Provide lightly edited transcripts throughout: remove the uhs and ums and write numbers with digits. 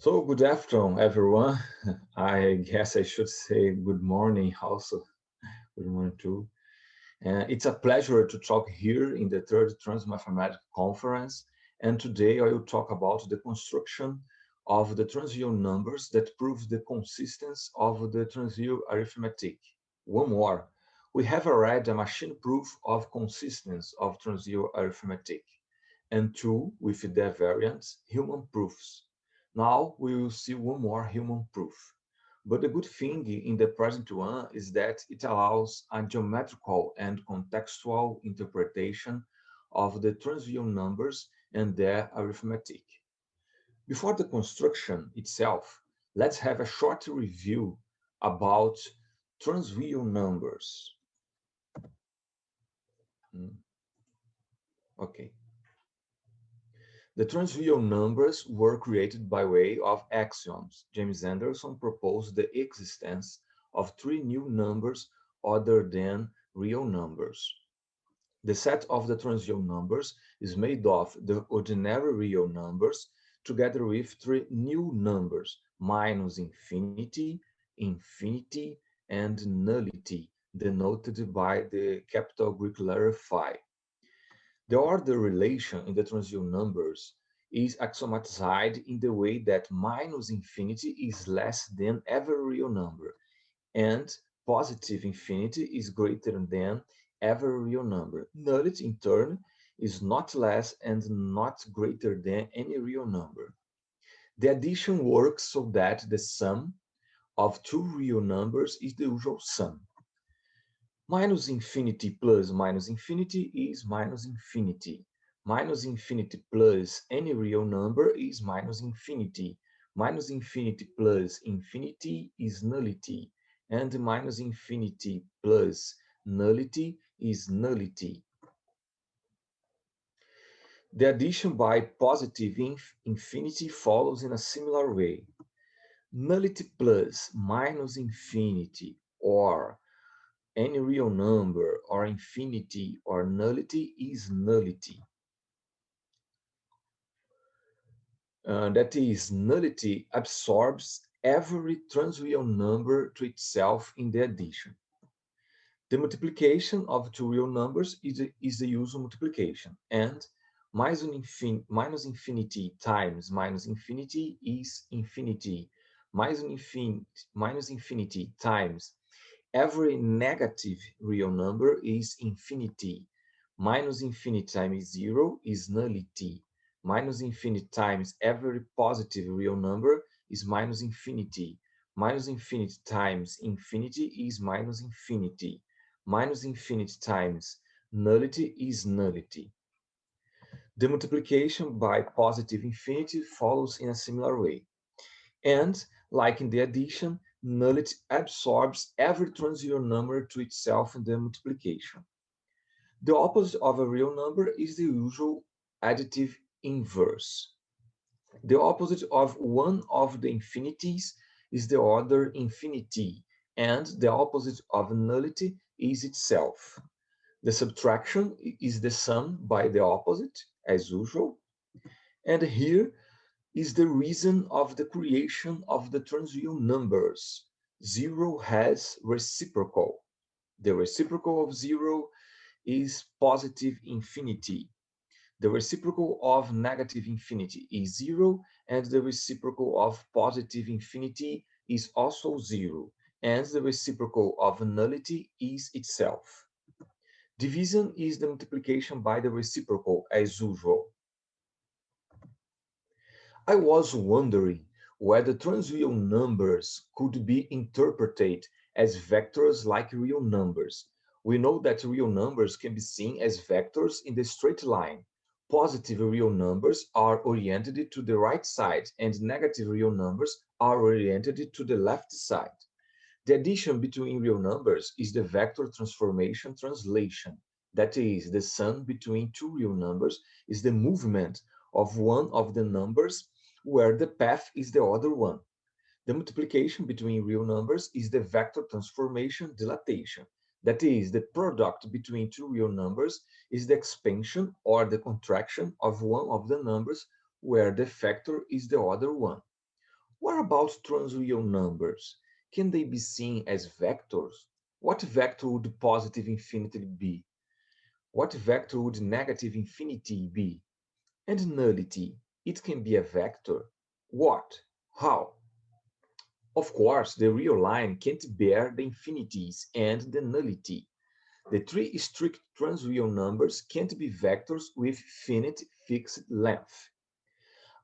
So good afternoon, everyone. I guess I should say good morning also. Good morning too. It's a pleasure to talk here in the third Transmathematica conference. And today I will talk about the construction of the Transreal numbers that prove the consistency of the Transreal arithmetic. One more, we have already a machine proof of consistency of Transreal arithmetic. And two, with their variants, human proofs. Now we will see one more human proof. But the good thing in the present one is that it allows a geometrical and contextual interpretation of the Transreal numbers and their arithmetic. Before the construction itself, let's have a short review about Transreal numbers. Okay. The Transreal numbers were created by way of axioms. James Anderson proposed the existence of three new numbers other than real numbers. The set of the Transreal numbers is made of the ordinary real numbers together with three new numbers, minus infinity, infinity, and nullity, denoted by the capital Greek letter phi. The order relation in the Transreal numbers is axiomatized in the way that minus infinity is less than every real number, and positive infinity is greater than every real number. Nullity, in turn, is not less and not greater than any real number. The addition works so that the sum of two real numbers is the usual sum. Minus infinity plus minus infinity is minus infinity. Minus infinity plus any real number is minus infinity. Minus infinity plus infinity is nullity. And minus infinity plus nullity is nullity. The addition by positive infinity follows in a similar way. Nullity plus minus infinity or any real number or infinity or nullity is nullity. That is, nullity absorbs every transreal number to itself in the addition. The multiplication of two real numbers is the usual multiplication, and minus infinity times minus infinity is infinity. Minus infinity times every negative real number is infinity. Minus infinity times 0 is nullity. Minus infinity times every positive real number is minus infinity. Minus infinity times infinity is minus infinity. Minus infinity times nullity is nullity. The multiplication by positive infinity follows in a similar way. And, like in the addition, nullity absorbs every transreal number to itself in the multiplication. The opposite of a real number is the usual additive inverse. The opposite of one of the infinities is the order infinity, and the opposite of nullity is itself. The subtraction is the sum by the opposite, as usual. And here is the reason of the creation of the Transreal numbers. 0 has reciprocal. The reciprocal of 0 is positive infinity. The reciprocal of negative infinity is 0, and the reciprocal of positive infinity is also 0, and the reciprocal of nullity is itself. Division is the multiplication by the reciprocal, as usual. I was wondering whether transreal numbers could be interpreted as vectors like real numbers. We know that real numbers can be seen as vectors in the straight line. Positive real numbers are oriented to the right side, and negative real numbers are oriented to the left side. The addition between real numbers is the vector transformation translation. That is, the sum between two real numbers is the movement of one of the numbers where the path is the other one. The multiplication between real numbers is the vector transformation dilatation. That is, the product between two real numbers is the expansion or the contraction of one of the numbers where the factor is the other one. What about transreal numbers? Can they be seen as vectors? What vector would positive infinity be? What vector would negative infinity be? And nullity, it can be a vector. What? How? Of course, the real line can't bear the infinities and the nullity. The three strict transreal numbers can't be vectors with finite fixed length.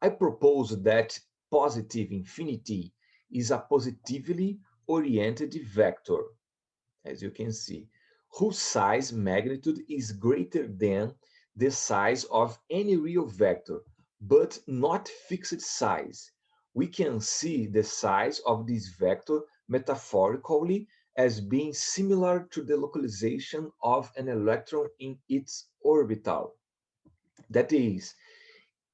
I propose that positive infinity is a positively oriented vector, as you can see, whose size magnitude is greater than the size of any real vector, but not fixed size. We can see the size of this vector metaphorically as being similar to the localization of an electron in its orbital. That is,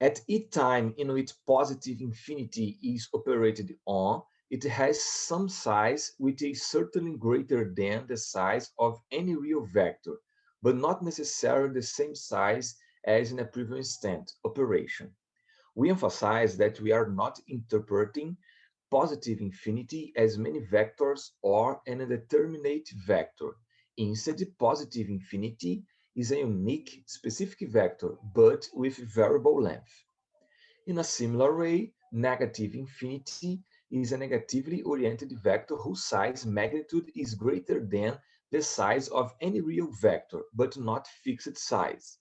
at each time in which positive infinity is operated on, it has some size which is certainly greater than the size of any real vector, but not necessarily the same size as in a previous instant operation. We emphasize that we are not interpreting positive infinity as many vectors or an indeterminate vector. Instead, positive infinity is a unique specific vector, but with variable length. In a similar way, negative infinity is a negatively oriented vector whose size magnitude is greater than the size of any real vector, but not fixed size.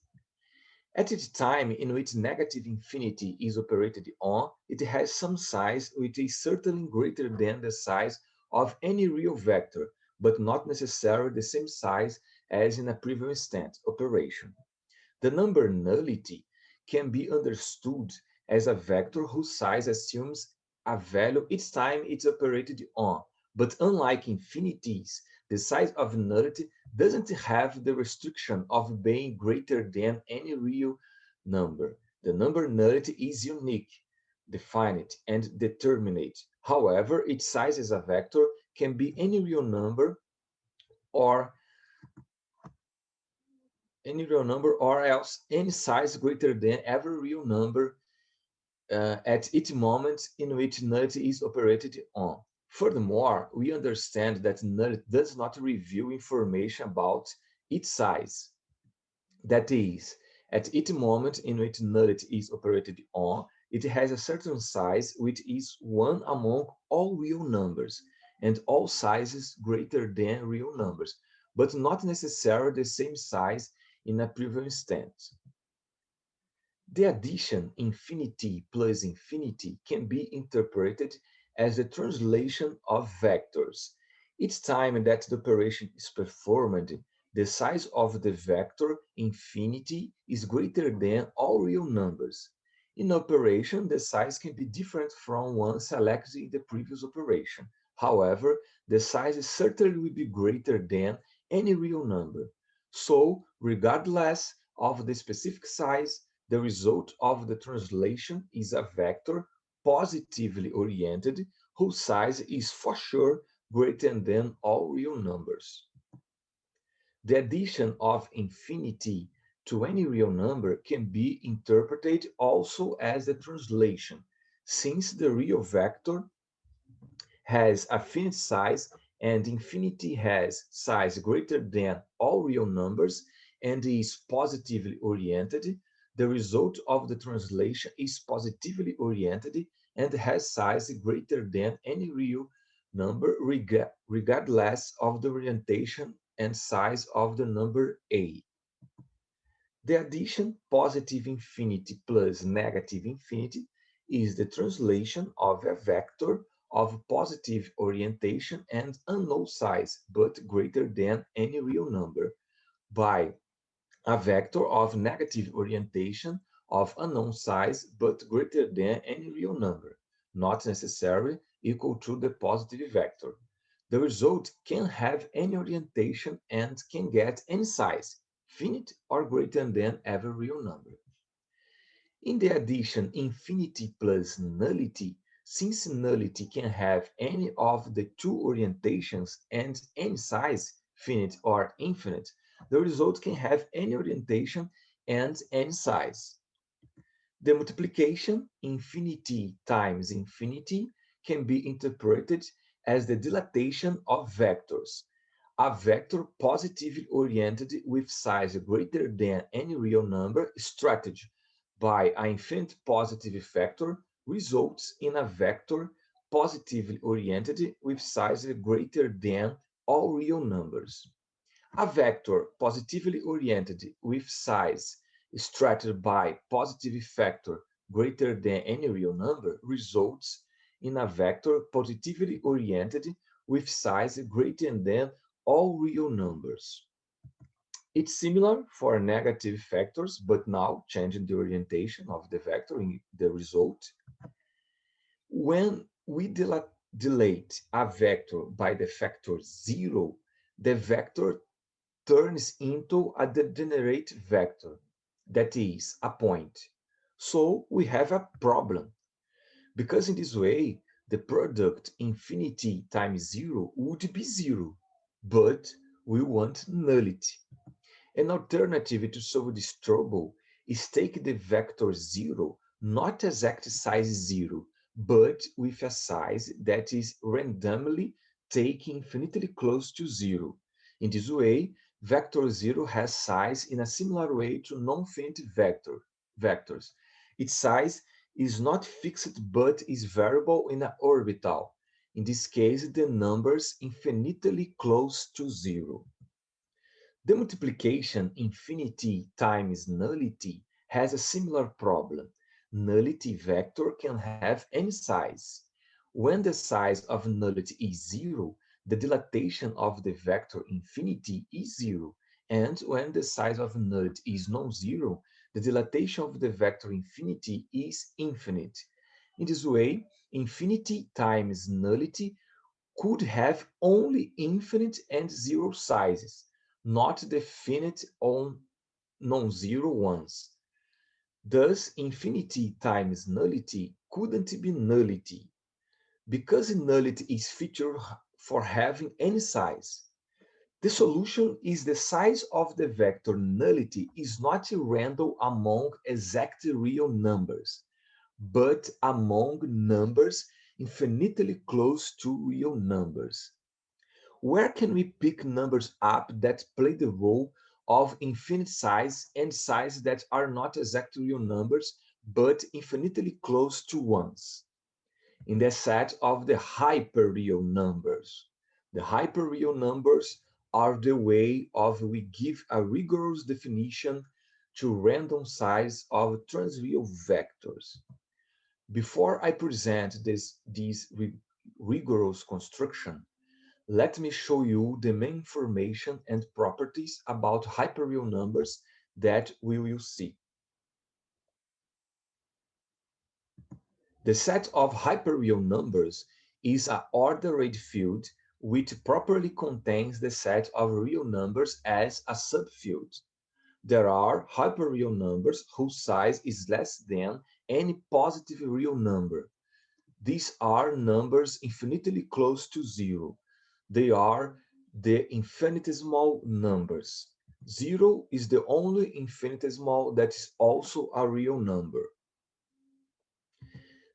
At each time in which negative infinity is operated on, it has some size which is certainly greater than the size of any real vector, but not necessarily the same size as in a previous instant operation. The number nullity can be understood as a vector whose size assumes a value each time it's operated on. But unlike infinities, the size of nullity doesn't have the restriction of being greater than any real number. The number nullity is unique, definite, and determinate. However, its size as a vector can be any real number or else any size greater than every real number at each moment in which nullity is operated on. Furthermore, we understand that nullity does not reveal information about its size. That is, at each moment in which nullity is operated on, it has a certain size which is one among all real numbers, and all sizes greater than real numbers, but not necessarily the same size in a previous instant. The addition infinity plus infinity can be interpreted as the translation of vectors. Each time that the operation is performed, the size of the vector infinity is greater than all real numbers. In operation, the size can be different from one selected in the previous operation. However, the size certainly will be greater than any real number. So, regardless of the specific size, the result of the translation is a vector positively oriented whose size is for sure greater than all real numbers. The addition of infinity to any real number can be interpreted also as the translation, since the real vector has a finite size and infinity has size greater than all real numbers and is positively oriented, the result of the translation is positively oriented and has size greater than any real number regardless of the orientation and size of the number A. The addition positive infinity plus negative infinity is the translation of a vector of positive orientation and unknown size, but greater than any real number, by a vector of negative orientation of unknown size, but greater than any real number, not necessarily equal to the positive vector. The result can have any orientation and can get any size, finite or greater than every real number. In the addition infinity plus nullity, since nullity can have any of the two orientations and any size, finite or infinite, the result can have any orientation and any size. The multiplication infinity times infinity can be interpreted as the dilatation of vectors. A vector positively oriented with size greater than any real number stretched by an infinite positive factor results in a vector positively oriented with size greater than all real numbers. A vector positively oriented with size stretched by positive factor greater than any real number results in a vector positively oriented with size greater than all real numbers. It's similar for negative factors, but now changing the orientation of the vector in the result. When we dilate a vector by the factor 0, the vector turns into a degenerate vector, that is, a point. So we have a problem, because in this way, the product infinity times 0 would be 0, but we want nullity. An alternative to solve this trouble is take the vector 0 not exact size 0, but with a size that is randomly taken infinitely close to 0. In this way, vector 0 has size in a similar way to non-finite vectors. Its size is not fixed but is variable in an orbital. In this case, the numbers infinitely close to 0. The multiplication infinity times nullity has a similar problem. Nullity vector can have any size. When the size of nullity is 0, the dilatation of the vector infinity is 0. And when the size of nullity is non-zero, the dilatation of the vector infinity is infinite. In this way, infinity times nullity could have only infinite and zero sizes, not the finite or non-zero ones. Thus, infinity times nullity couldn't be nullity, because nullity is featured for having any size. The solution is the size of the vector nullity is not random among exact real numbers, but among numbers infinitely close to real numbers. Where can we pick numbers up that play the role of infinite size and size that are not exact real numbers, but infinitely close to ones? In the set of the hyperreal numbers. The hyperreal numbers are the way of we give a rigorous definition to random size of transreal vectors. Before I present this rigorous construction, let me show you the main information and properties about hyperreal numbers that we will see. The set of hyperreal numbers is an ordered field which properly contains the set of real numbers as a subfield. There are hyperreal numbers whose size is less than any positive real number. These are numbers infinitely close to 0. They are the infinitesimal numbers. 0 is the only infinitesimal that is also a real number.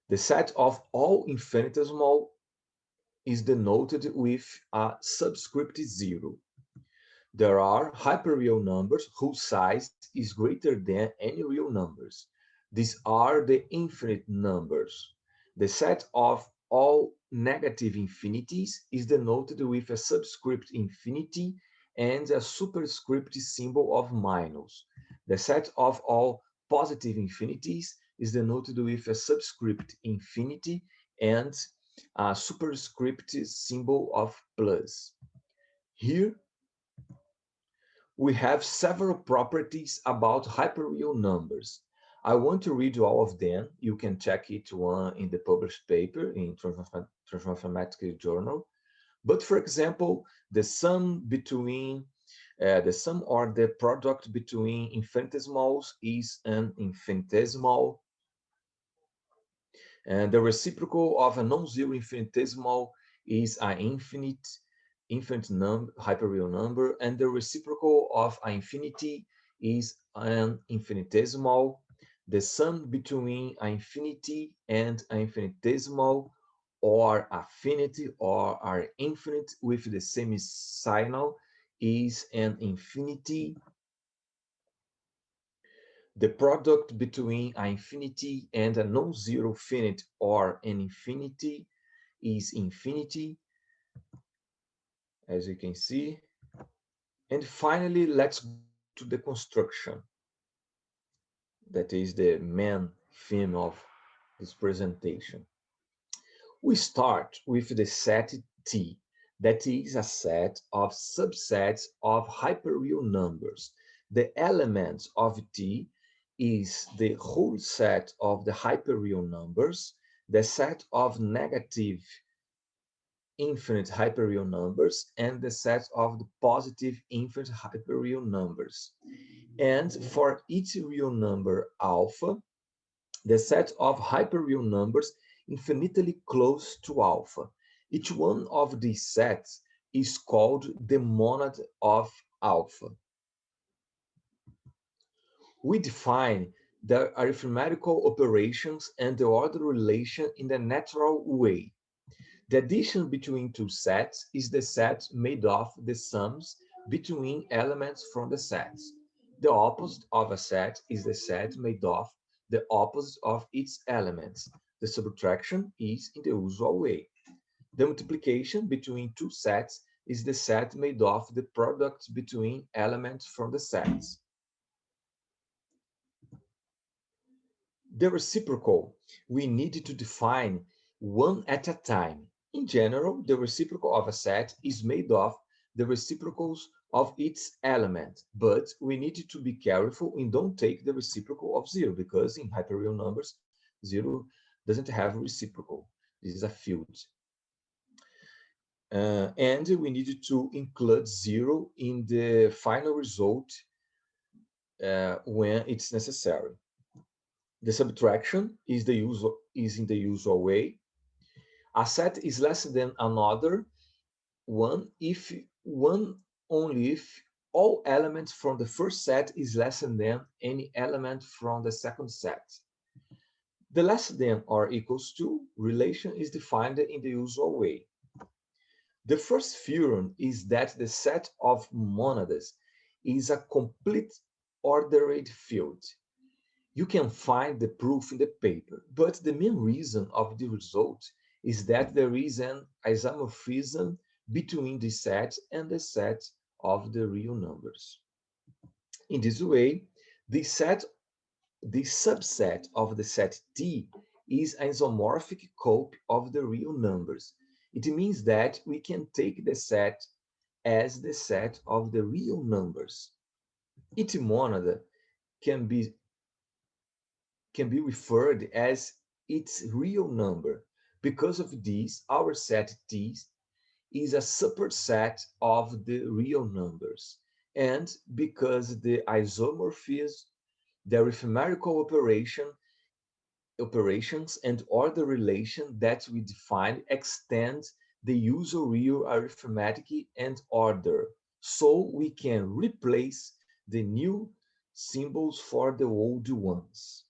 The set of all infinitesimal is denoted with a subscript 0. There are hyperreal numbers whose size is greater than any real numbers. These are the infinite numbers. The set of all negative infinities is denoted with a subscript infinity and a superscript symbol of minus. The set of all positive infinities is denoted with a subscript infinity and a superscript symbol of plus. Here, we have several properties about hyperreal numbers. I want to read all of them. You can check it one in the published paper in Transmathematica Journal. But for example, the sum or the product between infinitesimals is an infinitesimal, and the reciprocal of a non-zero infinitesimal is an infinite number, hyperreal number, and the reciprocal of an infinity is an infinitesimal. The sum between an infinity and an infinitesimal or affinity or are infinite with the semi-signal is an infinity. The product between an infinity and a non-zero finite or an infinity is infinity, as you can see. And finally, let's go to the construction. That is the main theme of this presentation. We start with the set T, that is a set of subsets of hyperreal numbers. The elements of T is the whole set of the hyperreal numbers, the set of negative infinite hyperreal numbers, and the set of the positive infinite hyperreal numbers. And for each real number alpha, the set of hyperreal numbers infinitely close to alpha. Each one of these sets is called the monad of alpha. We define the arithmetical operations and the order relation in the natural way. The addition between two sets is the set made of the sums between elements from the sets. The opposite of a set is the set made of the opposite of its elements. The subtraction is in the usual way. The multiplication between two sets is the set made of the product between elements from the sets. The reciprocal, we need to define one at a time. In general, the reciprocal of a set is made of the reciprocals of its element, but we need to be careful and don't take the reciprocal of zero, because in hyperreal numbers, zero doesn't have a reciprocal. This is a field. And we need to include zero in the final result when it's necessary. The subtraction is in the usual way. A set is less than another one if only if all elements from the first set is less than any element from the second set. The less than or equals to relation is defined in the usual way. The first theorem is that the set of monads is a complete ordered field. You can find the proof in the paper, but the main reason of the result is that there is an isomorphism between the set and the set of the real numbers. In this way, the subset of the set T is an isomorphic copy of the real numbers. It means that we can take the set as the set of the real numbers. Each monad can be referred as its real number. Because of this, our set T is a superset of the real numbers. And because the isomorphism, the arithmetical operations and order relation that we define extend the usual real arithmetic and order, so we can replace the new symbols for the old ones.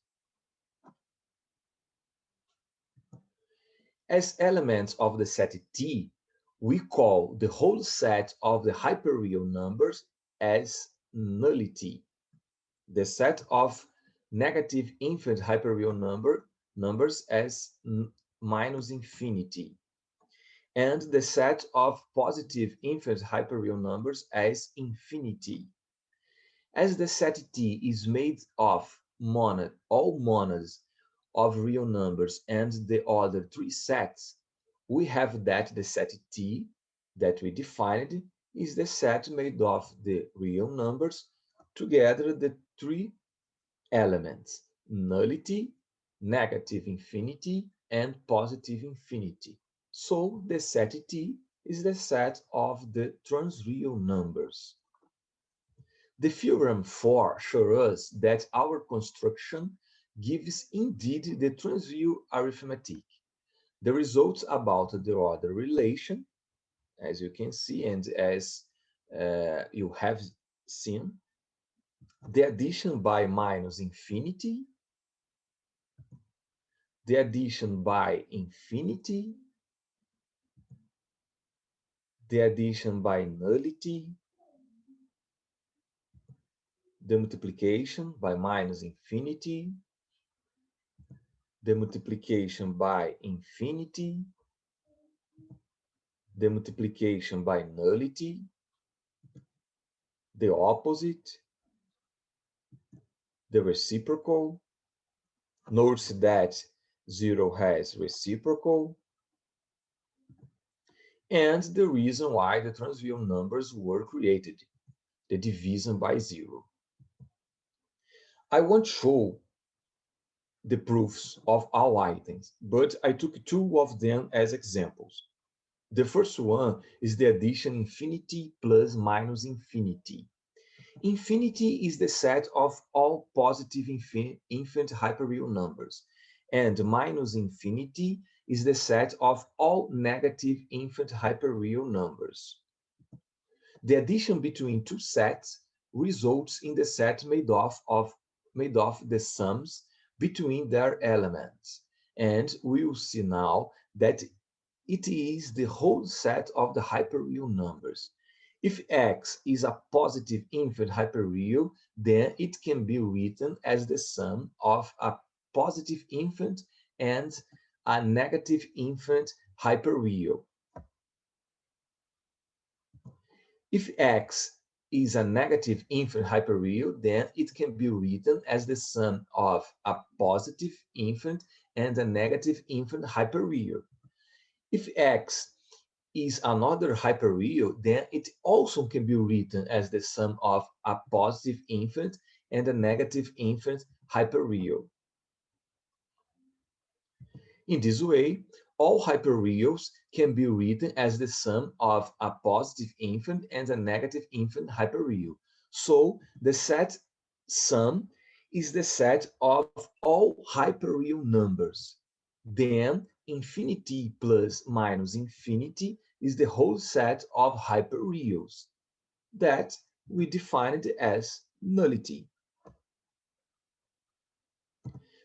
As elements of the set T, we call the whole set of the hyperreal numbers as nullity. The set of negative infinite hyperreal numbers as minus infinity. And the set of positive infinite hyperreal numbers as infinity. As the set T is made of all monads of real numbers and the other three sets, we have that the set T that we defined is the set made of the real numbers together the three elements: nullity, negative infinity, and positive infinity. So the set T is the set of the transreal numbers. The theorem 4 shows us that our construction gives indeed the transreal arithmetic. The results about the order relation, as you can see, and as you have seen, the addition by minus infinity, the addition by infinity, the addition by nullity, the multiplication by minus infinity, the multiplication by infinity, the multiplication by nullity, the opposite, the reciprocal. Notice that 0 has reciprocal, and the reason why the transreal numbers were created, the division by 0. I won't show the proofs of all items, but I took 2 of them as examples. The first one is the addition infinity plus minus infinity. Infinity is the set of all positive infinite hyperreal numbers, and minus infinity is the set of all negative infinite hyperreal numbers. The addition between 2 sets results in the set made of the sums between their elements, and we will see now that it is the whole set of the hyperreal numbers. If X is a positive infinite hyperreal, then it can be written as the sum of a positive infinite and a negative infinite hyperreal. If X is a negative infinite hyperreal, then it can be written as the sum of a positive infinite and a negative infinite hyperreal. If X is another hyperreal, then it also can be written as the sum of a positive infinite and a negative infinite hyperreal. In this way, all hyperreals can be written as the sum of a positive infinite and a negative infinite hyperreal. So the set sum is the set of all hyperreal numbers. Then infinity plus minus infinity is the whole set of hyperreals that we defined as nullity.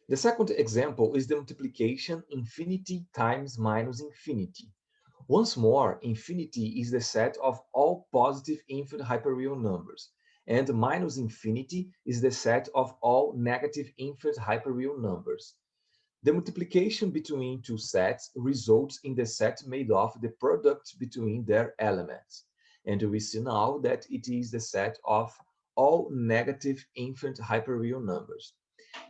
The second example is the multiplication infinity times minus infinity. Once more, infinity is the set of all positive infinite hyperreal numbers, and minus infinity is the set of all negative infinite hyperreal numbers. The multiplication between 2 sets results in the set made of the product between their elements, and we see now that it is the set of all negative infinite hyperreal numbers.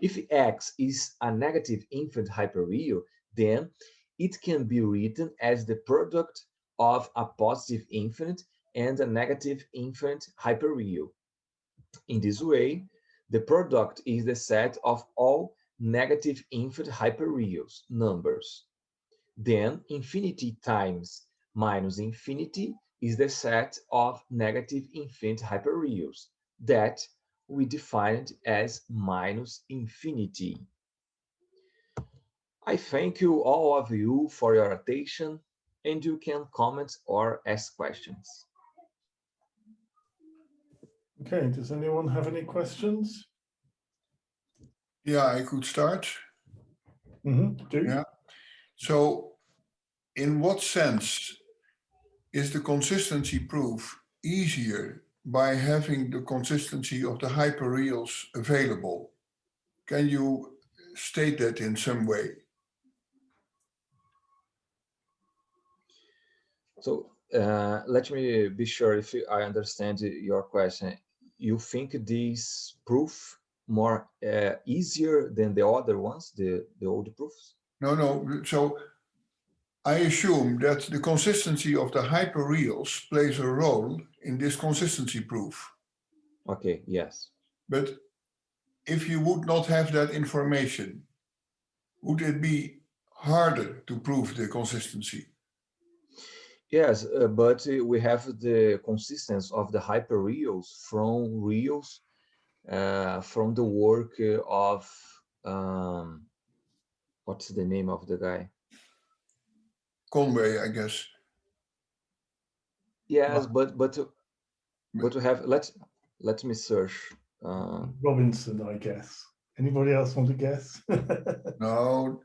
If X is a negative infinite hyperreal, then it can be written as the product of a positive infinite and a negative infinite hyperreal. In this way, the product is the set of all negative infinite hyperreals numbers. Then infinity times minus infinity is the set of negative infinite hyperreals that we defined as minus infinity. I thank you all of you for your attention, and you can comment or ask questions. Okay, does anyone have any questions? Yeah, I could start. Do. Yeah. So in what sense is the consistency proof easier by having the consistency of the hyperreals available? Can you state that in some way? So let me be sure if I understand your question. You think this proof more easier than the other ones, the old proofs? No. So I assume that the consistency of the hyperreals plays a role in this consistency proof. Okay, yes. But if you would not have that information, would it be harder to prove the consistency? Yes, but we have the consistency of the hyperreals from reals from the work of what's the name of the guy? Conway, I guess. Yes, but we have let me search. Robinson, I guess. Anybody else want to guess? No.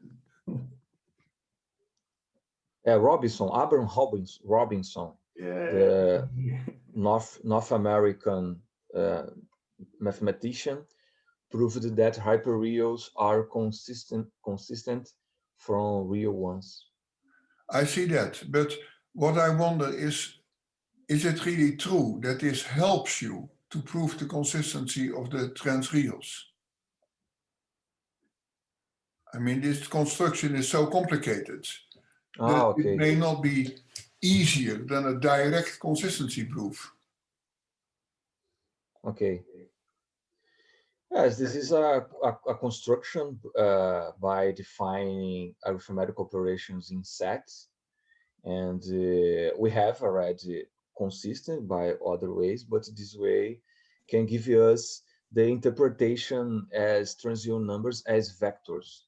Robinson, Abraham Robinson. the North American mathematician, proved that hyperreals are consistent from real ones. I see that, but what I wonder is it really true that this helps you to prove the consistency of the transreals? I mean, this construction is so complicated that Okay. it may not be easier than a direct consistency proof. Okay. Yes, this is a construction by defining arithmetic operations in sets, and we have already consistent by other ways, but this way can give us the interpretation as transreal numbers as vectors.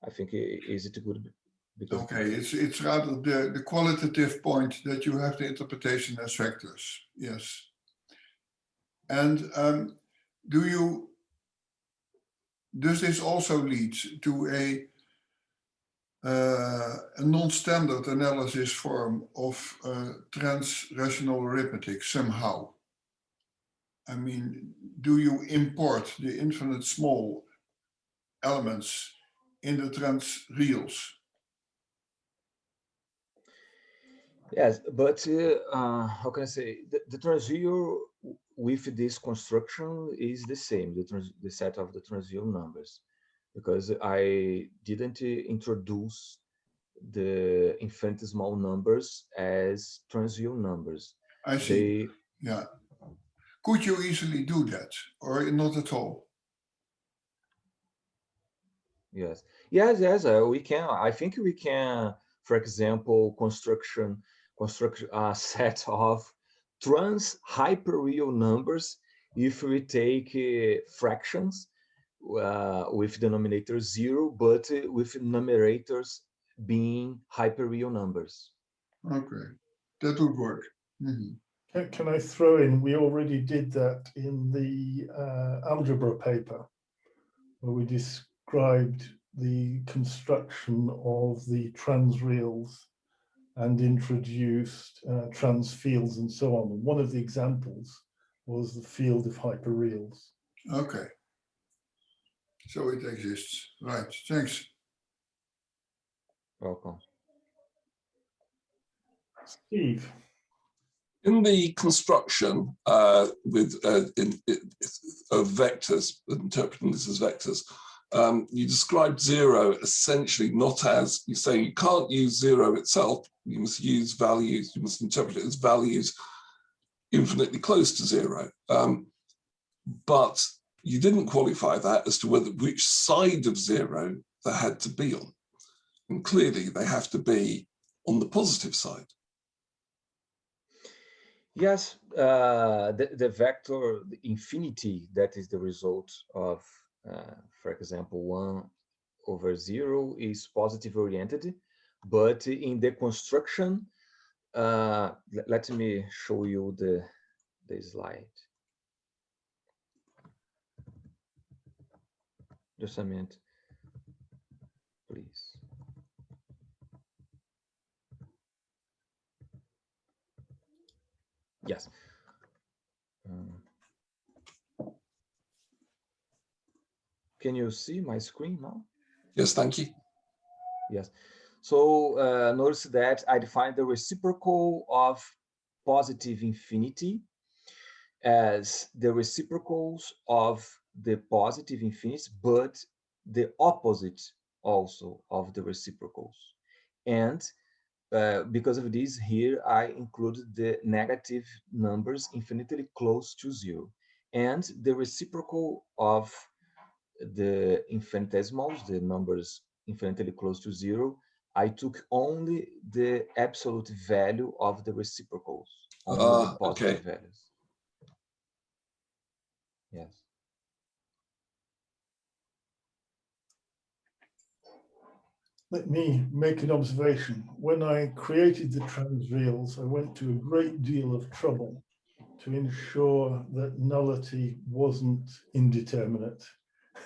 I think is it good because Okay, it's rather the qualitative point that you have the interpretation as vectors. Yes. And does this also lead to a non-standard analysis form of transrational arithmetic somehow? I mean, do you import the infinite small elements in the transreals? Yes, but how can I say the transreal with this construction is the same, the set of the transreal numbers, because I didn't introduce the infinitesimal numbers as transreal numbers. I see. Yeah. Could you easily do that, or not at all? Yes, we can. I think we can, for example, construct a set of hyperreal numbers if we take fractions with denominator 0, but with numerators being hyperreal numbers. Okay, that would work. Mm-hmm. Can I throw in, we already did that in the algebra paper, where we described the construction of the transreals and introduced transfields and so on. And one of the examples was the field of hyperreals. Okay. So it exists. Right, thanks. Welcome. Steve. In the construction with of vectors, interpreting this as vectors, you described 0 essentially not as, you say you can't use 0 itself, you must use values, you must interpret it as values infinitely close to 0. But you didn't qualify that as to which side of 0 they had to be on. And clearly they have to be on the positive side. Yes, the vector the infinity, that is the result of, for example, 1/0 is positive oriented, but in the construction, let me show you the slide. Just a minute, please. Yes. Can you see my screen now? Yes, thank you. Yes. So notice that I defined the reciprocal of positive infinity as the reciprocals of the positive infinity, but the opposite also of the reciprocals. And because of this, here I included the negative numbers infinitely close to 0. And the reciprocal of the infinitesimals, the numbers infinitely close to 0, I took only the absolute value of the reciprocals, only the positive values. Yes. Let me make an observation. When I created the transreals, I went to a great deal of trouble to ensure that nullity wasn't indeterminate,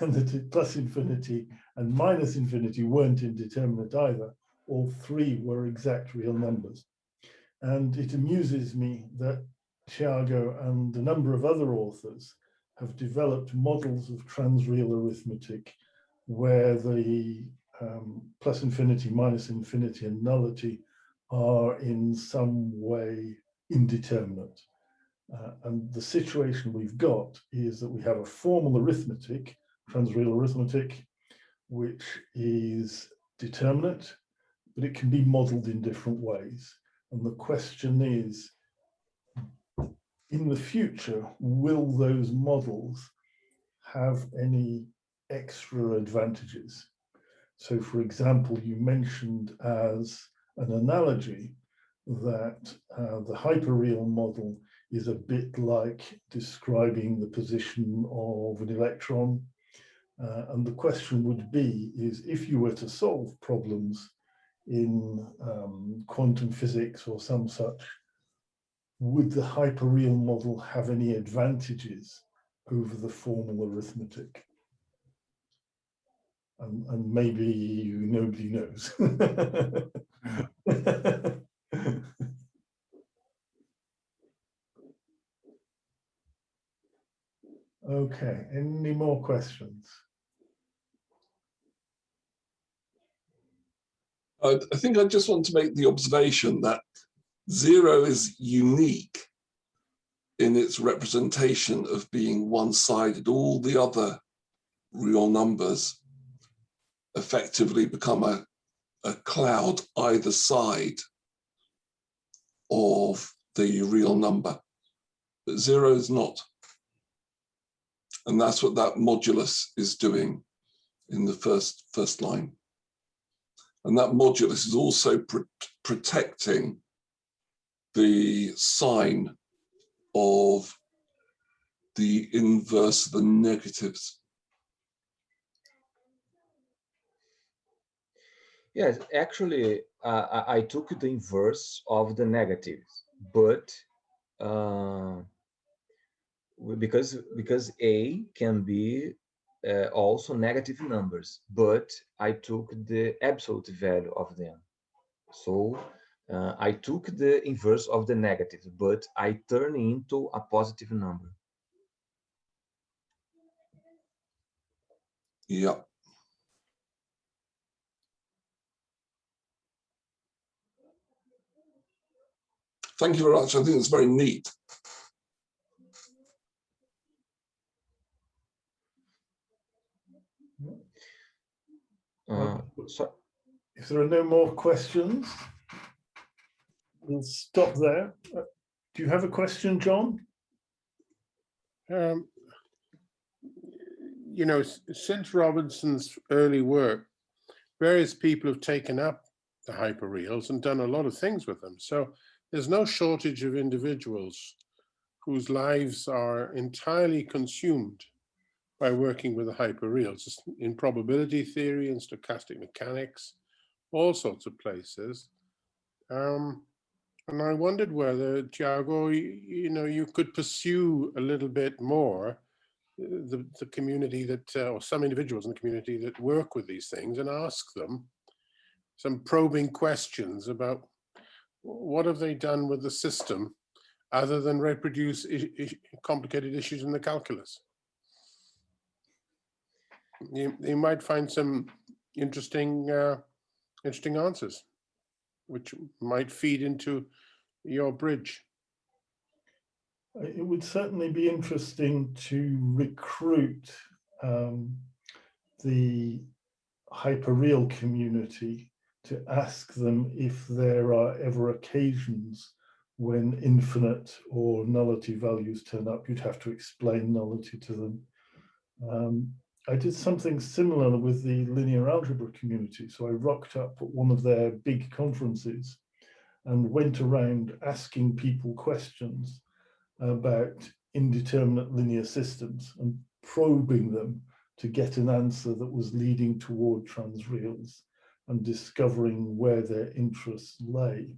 and that plus infinity and minus infinity weren't indeterminate either. All three were exact real numbers. And it amuses me that Tiago and a number of other authors have developed models of transreal arithmetic where the plus infinity, minus infinity, and nullity are in some way indeterminate. And the situation we've got is that we have a formal arithmetic, transreal arithmetic, which is determinate, but it can be modeled in different ways. And the question is, in the future, will those models have any extra advantages? So, for example, you mentioned as an analogy that the hyperreal model is a bit like describing the position of an electron. And the question would be, is if you were to solve problems in quantum physics or some such, would the hyperreal model have any advantages over the formal arithmetic? And maybe nobody knows. Okay, any more questions? I think I just want to make the observation that 0 is unique in its representation of being one-sided. All the other real numbers effectively become a cloud either side of the real number, but 0 is not. And that's what that modulus is doing in the first line. And that modulus is also protecting the sign of the inverse of the negatives. Yes, actually, I took the inverse of the negatives, but because A can be also negative numbers, but I took the absolute value of them. So I took the inverse of the negative, but I turn into a positive number. Yeah. Thank you very much. I think it's very neat. So, if there are no more questions, we'll stop there. Do you have a question, John? You know, since Robinson's early work, various people have taken up the hyperreals and done a lot of things with them. So there's no shortage of individuals whose lives are entirely consumed by working with the hyperreals in probability theory and stochastic mechanics, all sorts of places. And I wondered whether, Tiago, you know, you could pursue a little bit more the community that, or some individuals in the community that work with these things, and ask them some probing questions about what have they done with the system other than reproduce complicated issues in the calculus. You might find some interesting answers, which might feed into your bridge. It would certainly be interesting to recruit the hyperreal community to ask them if there are ever occasions when infinite or nullity values turn up. You'd have to explain nullity to them. I did something similar with the linear algebra community. So I rocked up at one of their big conferences and went around asking people questions about indeterminate linear systems and probing them to get an answer that was leading toward transreals and discovering where their interests lay.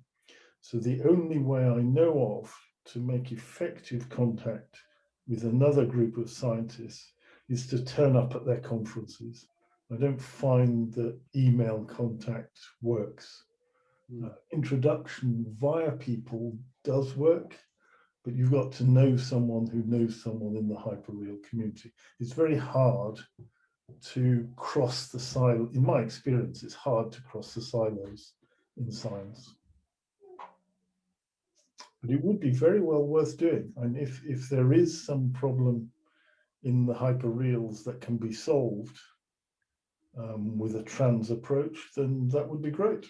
So the only way I know of to make effective contact with another group of scientists is to turn up at their conferences. I don't find that email contact works. Introduction via people does work, but you've got to know someone who knows someone in the Hyperreal community. It's very hard to cross the silo. In my experience, it's hard to cross the silos in science. But it would be very well worth doing. And if there is some problem in the Hyperreals that can be solved with a trans approach, then that would be great.